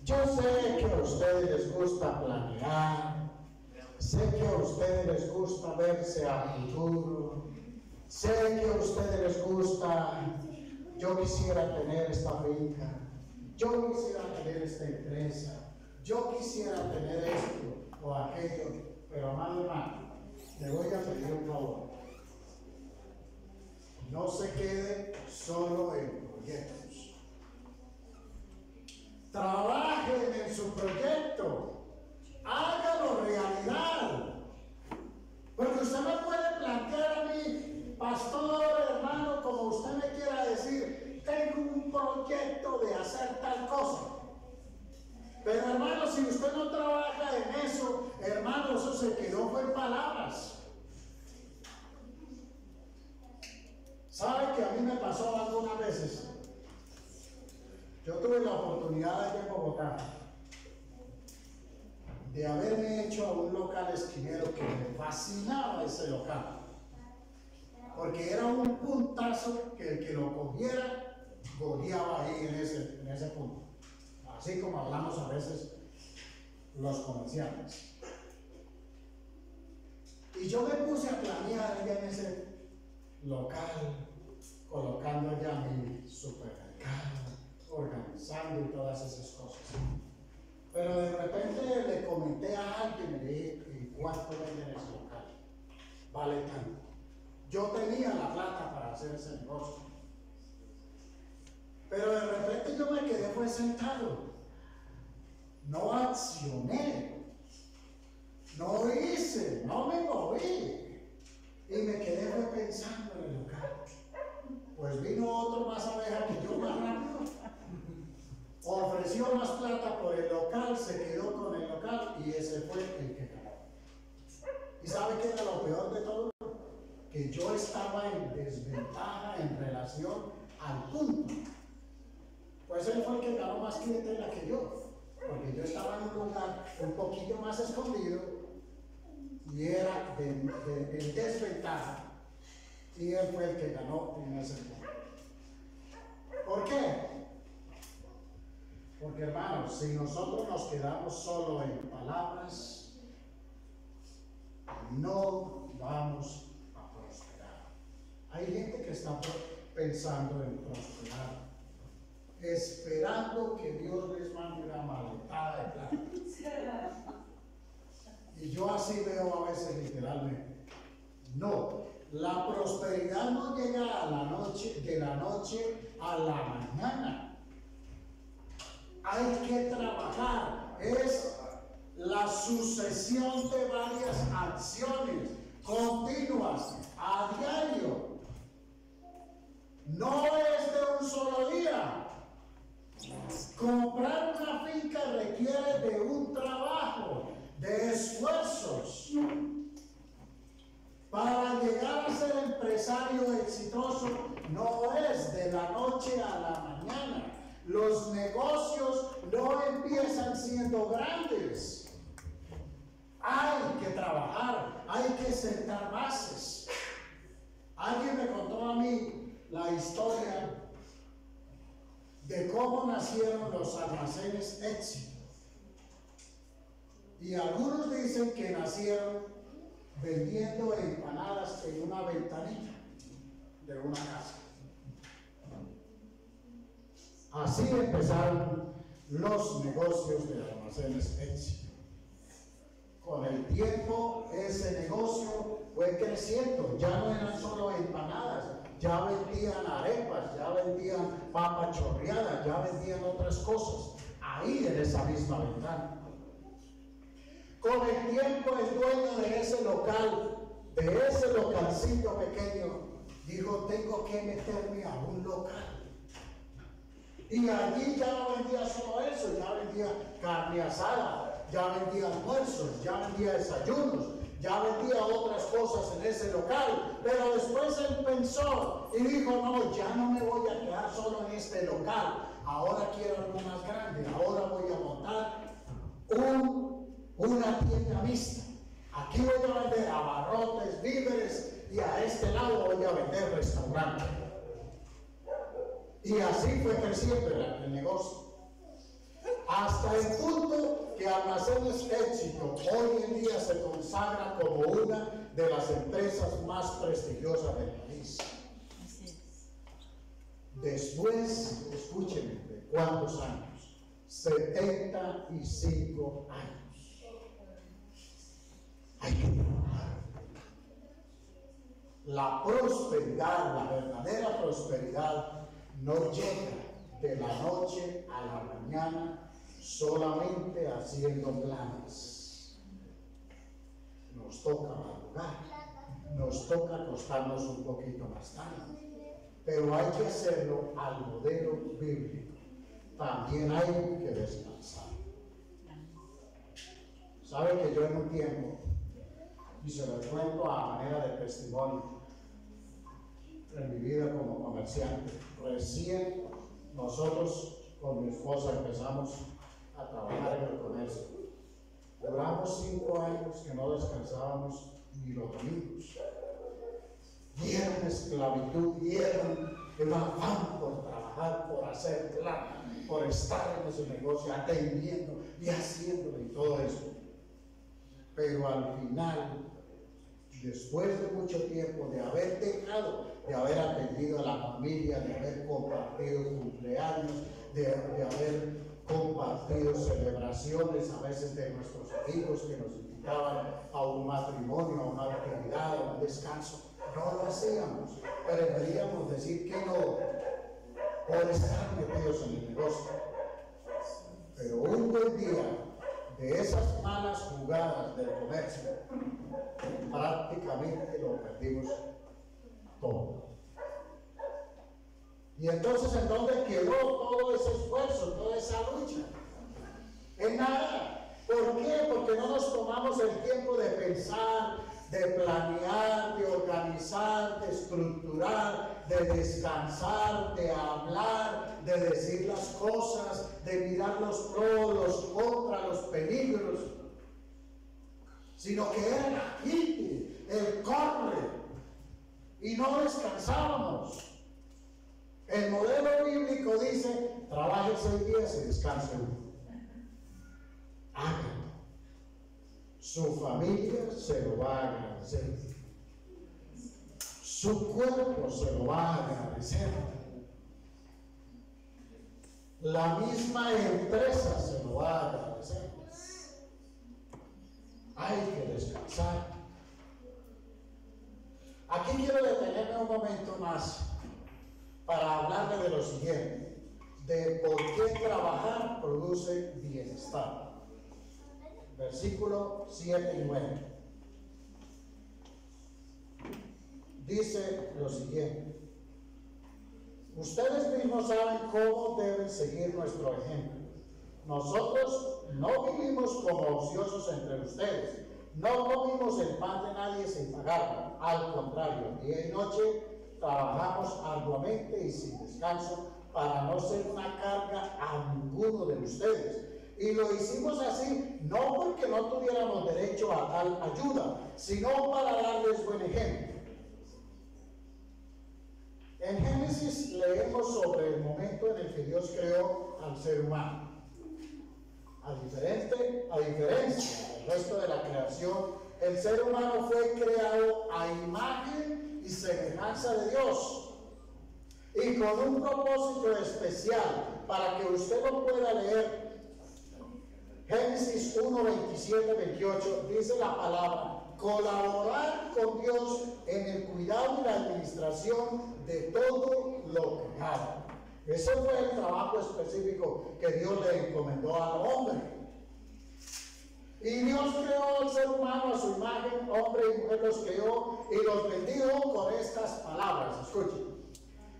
Yo sé que a ustedes les gusta planear, sé que a ustedes les gusta verse a futuro. Sé que a ustedes les gusta: yo quisiera tener esta finca, yo quisiera tener esta empresa, yo quisiera tener esto o aquello. Pero amado hermano, le voy a pedir un favor: no se quede solo en proyectos. Trabajen en su proyecto, hágalo realidad. Porque usted me puede plantear a mí: pastor, hermano, como usted me quiera decir, tengo un proyecto de hacer tal cosa. Pero hermano, si usted no trabaja en eso, hermano, eso se quedó en palabras. ¿Sabe que a mí me pasó algunas veces? Yo tuve la oportunidad allá en Bogotá de haberme hecho a un local esquinero que me fascinaba ese local. Porque era un puntazo que el que lo cogiera goleaba ahí en ese punto. Así como hablamos a veces los comerciantes. Y yo me puse a planear allá en ese local, colocando allá mi supermercado, organizando y todas esas cosas. Pero de repente le comenté a alguien y le dije, ¿cuánto venden ese local? Vale tanto. Yo tenía la plata para hacer ese negocio. Pero de repente yo me quedé fue sentado. No accioné. No hice, no me moví. Y me quedé fue pensando en el local. Pues vino otro más abeja que yo más rápido. Ofreció más plata por el local, se quedó con el local y ese fue el que ganó. ¿Y sabe qué era lo peor de todo? Que yo estaba en desventaja en relación al punto. Pues él fue el que ganó más clientela que yo, porque yo estaba en un lugar un poquito más escondido y era en desventaja, y él fue el que ganó en ese punto. ¿Por qué? Porque, hermanos, si nosotros nos quedamos solo en palabras, no vamos a prosperar. Hay gente que está pensando en prosperar, esperando que Dios les mande una maletada de plata. Y yo así veo a veces literalmente. No, la prosperidad no llega a la noche, de la noche a la mañana. Hay que trabajar, es la sucesión de varias acciones continuas a diario. No es de un solo día. Comprar una finca requiere de un trabajo, de esfuerzos. Para llegar a ser empresario exitoso no es de la noche a la mañana. Los negocios no empiezan siendo grandes. Hay que trabajar, hay que sentar bases. Alguien me contó a mí la historia de cómo nacieron los almacenes Éxito. Y algunos dicen que nacieron vendiendo empanadas en una ventanilla de una casa. Así empezaron los negocios de almacenes Éxito. Con el tiempo ese negocio fue creciendo, ya no eran solo empanadas, ya vendían arepas, ya vendían papa chorreada, ya vendían otras cosas, ahí en esa misma ventana. Con el tiempo el dueño de ese local, de ese localcito pequeño, dijo, tengo que meterme a un local. Y allí ya no vendía solo eso, ya vendía carne asada, ya vendía almuerzos, ya vendía desayunos, ya vendía otras cosas en ese local. Pero después él pensó y dijo, no, ya no me voy a quedar solo en este local, ahora quiero algo más grande, ahora voy a montar una tienda mixta. Aquí voy a vender abarrotes, víveres, y a este lado voy a vender restaurante. Y así fue creciendo el negocio. Hasta el punto que Almacenes Éxito hoy en día se consagra como una de las empresas más prestigiosas del país. Después, escúchenme, ¿de cuántos años? 75 años. Hay que trabajar. La prosperidad, la verdadera prosperidad, no llega de la noche a la mañana solamente haciendo planes. Nos toca madrugar, nos toca acostarnos un poquito más tarde, pero hay que hacerlo al modelo bíblico. También hay que descansar. Sabe que yo en un tiempo, y se lo cuento a manera de testimonio, en mi vida como comerciante, recién nosotros con mi esposa empezamos a trabajar en el comercio. Duramos 5 años que no descansábamos ni los domingos. Vieron esclavitud, vieron el afán por trabajar, por hacer plata, por estar en ese negocio, atendiendo y haciéndolo y todo eso. Pero al final después de mucho tiempo de haber dejado, de haber atendido a la familia, de haber compartido cumpleaños, de haber compartido celebraciones a veces de nuestros amigos que nos invitaban a un matrimonio, a una actividad, a un descanso, no lo hacíamos. Preferíamos decir que no por estar metidos en el negocio. Pero un buen día, de esas malas jugadas del comercio, prácticamente lo perdimos todo. Y entonces, ¿en dónde quedó todo ese esfuerzo, toda esa lucha? En nada. ¿Por qué? Porque no nos tomamos el tiempo de pensar, de planear, de organizar, de estructurar, de descansar, de hablar, de decir las cosas, de mirar los pros, los contras, los peligros, sino que era el agite, el corre, y no descansábamos. El modelo bíblico dice: trabaje 6 días y descanse 1. Háganlo. Su familia se lo va a agradecer. Su cuerpo se lo va a agradecer. La misma empresa se lo va a agradecer. Hay que descansar. Aquí quiero detenerme un momento más para hablarle de lo siguiente, de por qué trabajar produce bienestar. Versículos 7 y 9. Dice lo siguiente: ustedes mismos saben cómo deben seguir nuestro ejemplo. Nosotros no vivimos como ociosos entre ustedes, no comimos el pan de nadie sin pagarlo. Al contrario, día y noche trabajamos arduamente y sin descanso para no ser una carga a ninguno de ustedes. Y lo hicimos así, no porque no tuviéramos derecho a tal ayuda, sino para darles buen ejemplo. En Génesis leemos sobre el momento en el que Dios creó al ser humano. A diferencia del resto de la creación, el ser humano fue creado a imagen y semejanza de Dios, y con un propósito especial, para que usted lo pueda leer. Génesis 1, 27, 28, dice la palabra: colaborar con Dios en el cuidado y la administración de todo lo creado. Ese fue el trabajo específico que Dios le encomendó al hombre. Y Dios creó al ser humano a su imagen, hombre y mujer los creó, y los bendijo con estas palabras. Escuchen: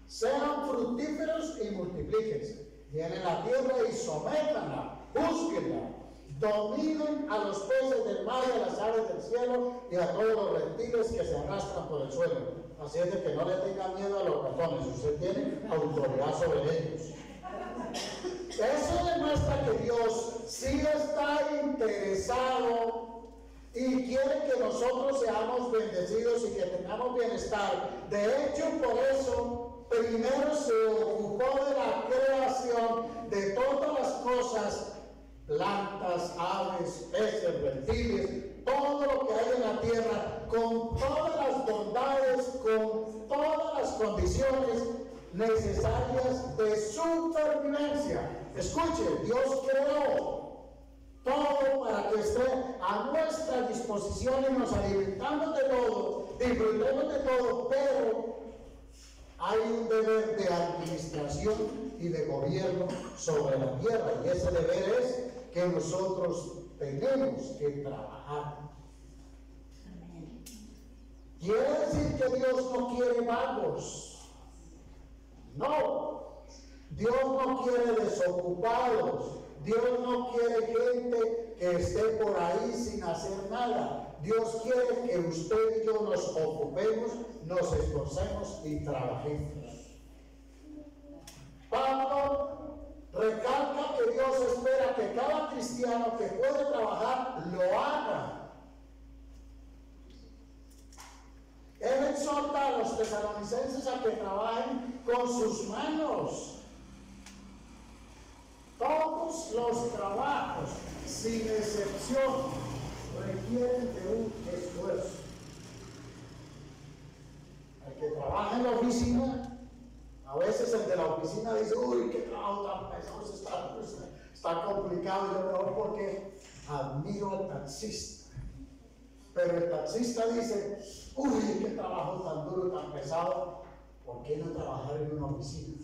sean fructíferos y multiplíquense, llenen la tierra y sométanla, búsquenla, dominen a los peces del mar y a las aves del cielo y a todos los reptiles que se arrastran por el suelo. Así es de que no le tengan miedo a los ratones, usted tiene autoridad sobre ellos. Eso demuestra que Dios sí está interesado y quiere que nosotros seamos bendecidos y que tengamos bienestar. De hecho, por eso primero se ocupó de la creación de todas las cosas, plantas, aves, peces, reptiles, todo lo que hay en la tierra, con todas las bondades, con todas las condiciones necesarias de supervivencia. Escuche, Dios creó todo para que esté a nuestra disposición y nos alimentamos de todo, disfrutemos de todo, pero hay un deber de administración y de gobierno sobre la tierra, y ese deber es que nosotros tenemos que trabajar. ¿Quiere decir que Dios no quiere vagos? No. Dios no quiere desocupados. Dios no quiere gente que esté por ahí sin hacer nada. Dios quiere que usted y yo nos ocupemos, nos esforcemos y trabajemos. Pablo recalca que Dios espera que cada cristiano que puede trabajar lo haga. Él exhorta a los tesalonicenses a que trabajen con sus manos. Todos los trabajos, sin excepción, requieren de un esfuerzo. la oficina, a veces el de la oficina dice, uy, qué trabajo tan pesado, está complicado. Yo mejor porque admiro al taxista. Pero el taxista dice, uy, qué trabajo tan duro, tan pesado. ¿Por qué no trabajar en una oficina?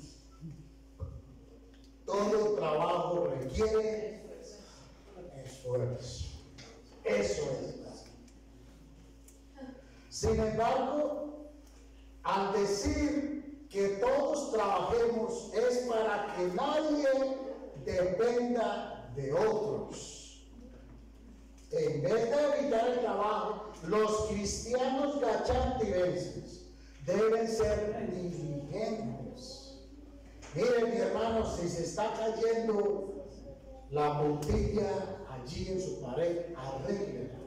Todo trabajo requiere esfuerzo. Eso es. Sin embargo, al decir que todos trabajemos es para que nadie dependa de otros. En vez de evitar el trabajo, los cristianos gachantirenses deben ser diligentes. Miren, mi hermano, si se está cayendo la puntilla allí en su pared, arréglala.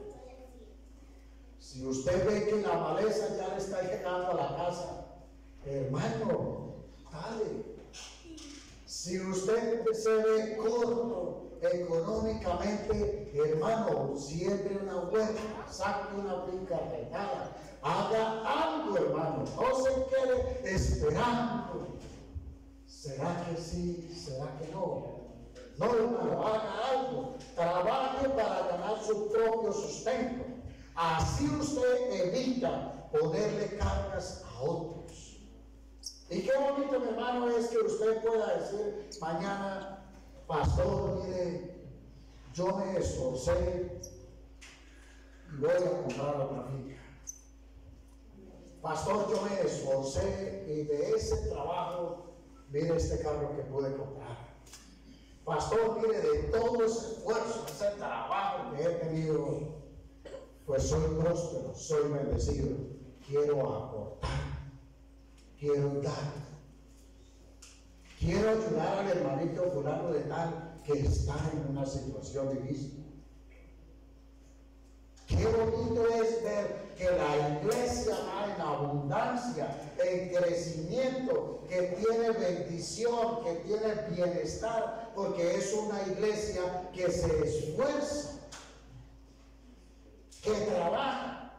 Si usted ve que la maleza ya le está llegando a la casa, hermano, dale. Si usted se ve corto económicamente, hermano, siembre una huerta, saque una finca retada, haga algo, hermano, no se quede esperando. ¿Será que sí? ¿Será que no? No, hermano, haga algo, trabaje para ganar su propio sustento. Así usted evita ponerle cargas a otros. Y qué bonito, mi hermano, es que usted pueda decir mañana, pastor, mire, yo me esforcé y voy a comprar otra finca. Pastor, yo me esforcé y de ese trabajo, mire este carro que pude comprar. Pastor, mire, de todo ese esfuerzo, ese trabajo que he tenido, pues soy próspero, soy bendecido. Quiero aportar, quiero dar, quiero ayudar al hermanito fulano de tal que está en una situación difícil. Qué bonito es ver que la iglesia va en abundancia, en crecimiento, que tiene bendición, que tiene bienestar, porque es una iglesia que se esfuerza, que trabaja.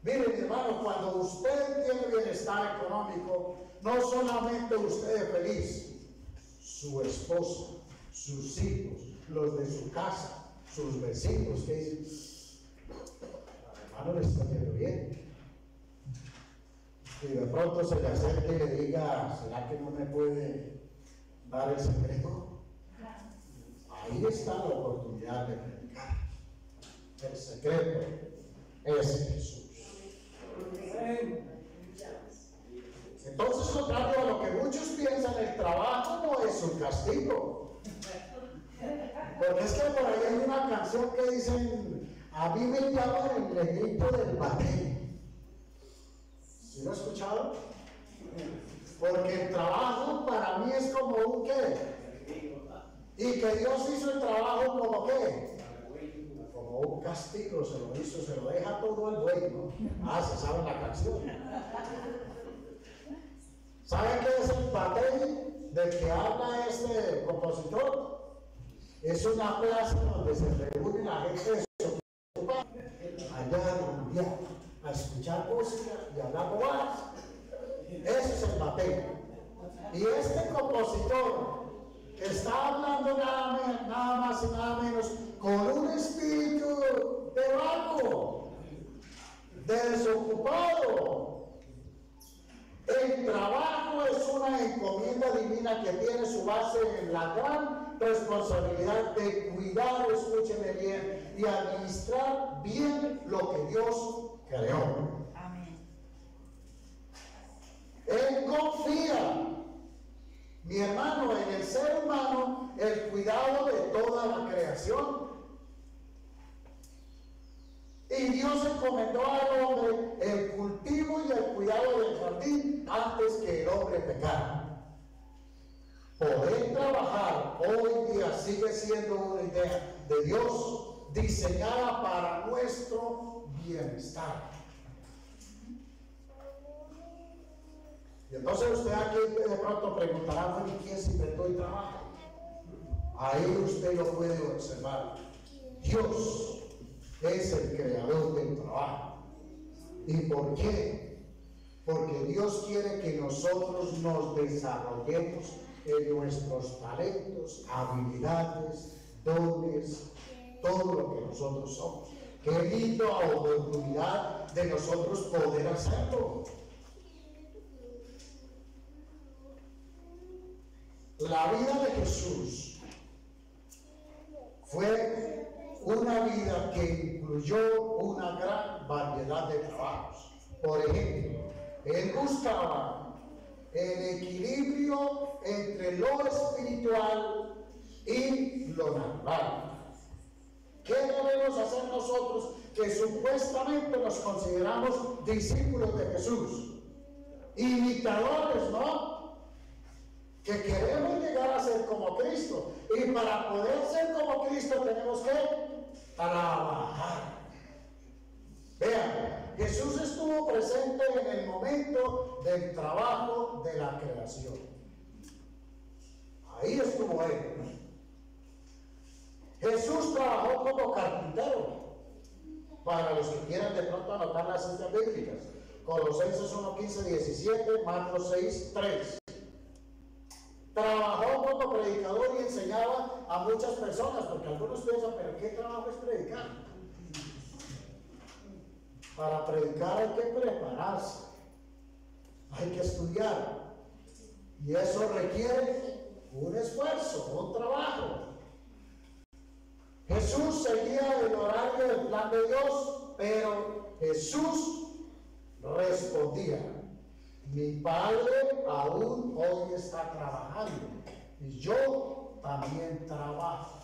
Miren, mi hermano, cuando usted tiene bienestar económico, no solamente usted es feliz, su esposa, sus hijos, los de su casa, sus vecinos que dicen, hermano, le está yendo bien. Y de pronto se le acerque y le diga, ¿será que no me puede dar el secreto? Ahí está la oportunidad de predicar. El secreto es Jesús. Entonces, contrario a lo que muchos piensan, el trabajo no es un castigo. Porque es que por ahí hay una canción que dicen, a mí me llaman el negrito del bate. ¿Sí lo ha escuchado? Porque el trabajo para mí es como un qué. Y que Dios hizo el trabajo como qué. Como un castigo, se lo hizo, se lo deja todo al buey, ¿no? Ah, se sabe la canción. ¿Saben qué es el bate del que habla este compositor? Es una plaza donde se reúne la gente allá a escuchar música y hablar bobadas. Ese es el papel. Y este compositor que está hablando nada más y nada menos con un espíritu de vago, de desocupado. El trabajo es una encomienda divina que tiene su base en la gran responsabilidad de cuidar, escúcheme bien, y administrar bien lo que Dios creó. Amén. Él confía, mi hermano, en el ser humano, el cuidado de toda la creación. Y Dios encomendó al hombre el cultivo y el cuidado del jardín antes que el hombre pecara. Poder trabajar hoy día sigue siendo una idea de Dios diseñada para nuestro bienestar. Y entonces usted aquí de pronto preguntará, bueno, ¿quién se inventó el trabajo? Ahí usted lo puede observar. Dios es el creador del trabajo. ¿Y por qué? Porque donde Dios quiere que nosotros nos desarrollemos en nuestros talentos, habilidades, dones, todo lo que nosotros somos. Qué linda oportunidad de nosotros poder hacerlo. La vida de Jesús fue una vida que incluyó una gran variedad de trabajos. Por ejemplo, Él buscaba el equilibrio entre lo espiritual y lo natural. ¿Qué debemos hacer nosotros que supuestamente nos consideramos discípulos de Jesús? Imitadores, ¿no? Que queremos llegar a ser como Cristo. Y para poder ser como Cristo tenemos que trabajar. Vean, Jesús estuvo presente en el momento del trabajo de la creación. Ahí estuvo Él. Jesús trabajó como carpintero. Para los que quieran de pronto anotar las citas bíblicas: Colosenses 1:15-17, Marcos 6:3. Trabajó como predicador y enseñaba a muchas personas, porque algunos piensan, pero ¿qué trabajo es predicar? Para predicar hay que prepararse, hay que estudiar, y eso requiere un esfuerzo, un trabajo. Jesús seguía el horario del plan de Dios, pero Jesús respondía: mi Padre aún hoy está trabajando y yo también trabajo.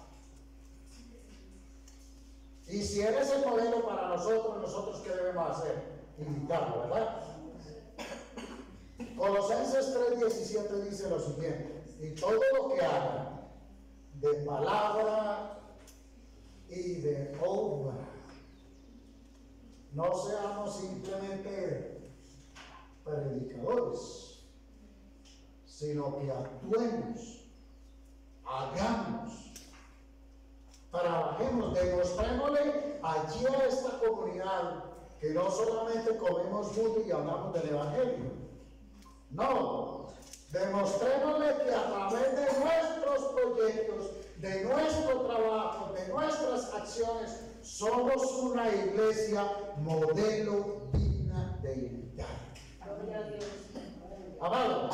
Y si eres el modelo para nosotros ¿qué debemos hacer? Imitarlo, ¿verdad? Colosenses 3:17 dice lo siguiente: y todo lo que hagan de palabra y de obra, no seamos simplemente predicadores, sino que actuemos, hagamos, trabajemos, demostrémosle allí a esta comunidad que no solamente comemos mucho y hablamos del Evangelio. No, demostrémosle que a través de nuestros proyectos, de nuestro trabajo, de nuestras acciones, somos una iglesia modelo digna de imitar. Amado,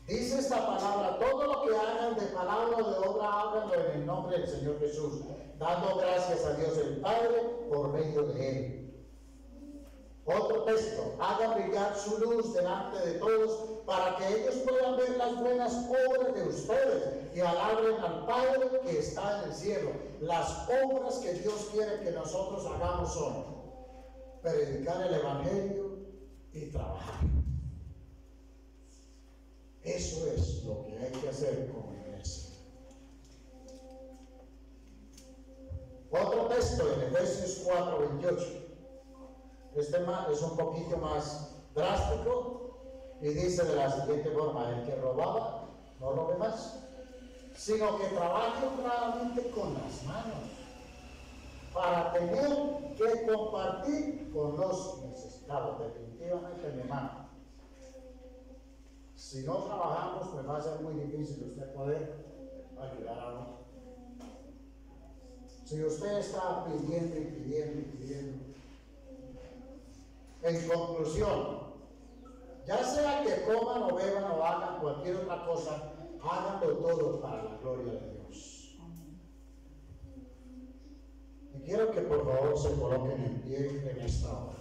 dice esta palabra: todo lo que hagan de palabra o de obra, háganlo en el nombre del Señor Jesús, dando gracias a Dios el Padre por medio de Él. Otro texto: hagan brillar su luz delante de todos, para que ellos puedan ver las buenas obras de ustedes y alaben al Padre que está en el cielo. Las obras que Dios quiere que nosotros hagamos son predicar el Evangelio y trabajar. Eso es lo que hay que hacer como iglesia. Otro texto en Efesios 4:28. Este es un poquito más drástico y dice de la siguiente forma: el que robaba, no robe más, sino que trabaje honradamente con las manos, para tener que compartir con los necesitados. Definitivamente, mi hermano, si no trabajamos, pues va a ser muy difícil usted poder ayudar a otro. Si usted está pidiendo y pidiendo y pidiendo, en conclusión, ya sea que coman o beban o hagan cualquier otra cosa, háganlo todo para la gloria de Dios. Y quiero que por favor se coloquen en pie en esta hora.